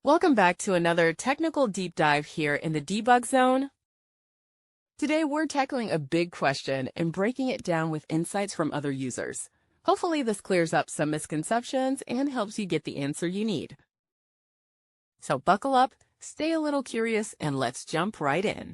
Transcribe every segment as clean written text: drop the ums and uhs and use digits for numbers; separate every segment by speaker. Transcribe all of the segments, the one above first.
Speaker 1: Welcome back to another technical deep dive here in the debug zone. Today we're tackling a big question and breaking it down with insights from other users. Hopefully this clears up some misconceptions and helps you get the answer you need. So buckle up, stay a little curious, and let's jump right in.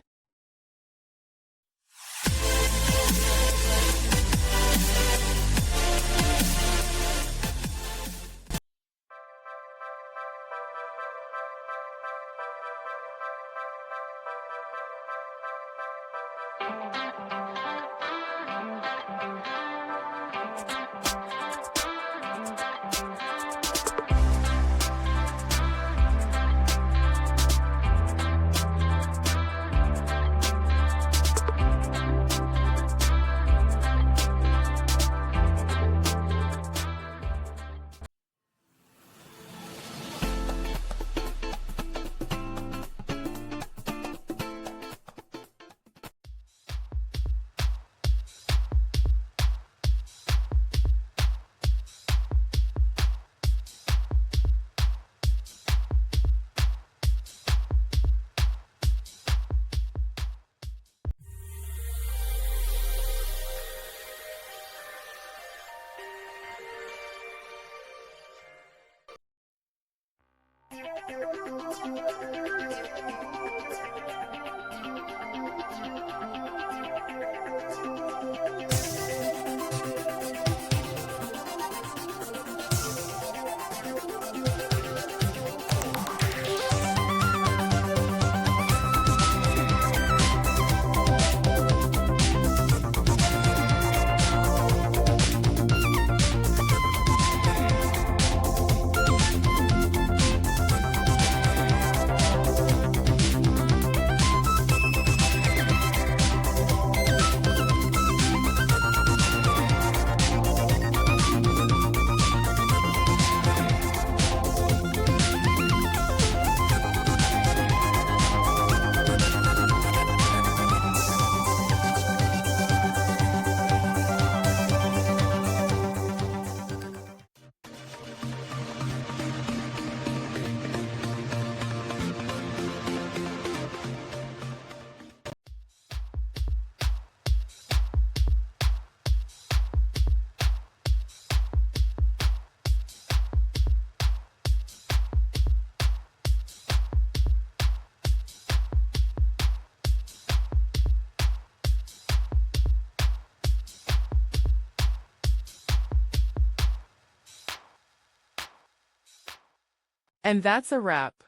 Speaker 1: And that's a wrap.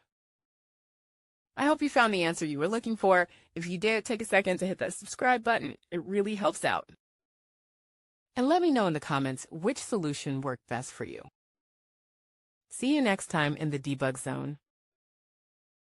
Speaker 1: I hope you found the answer you were looking for. If you did, take a second to hit that subscribe button. It really helps out. And let me know in the comments which solution worked best for you. See you next time in the debug zone.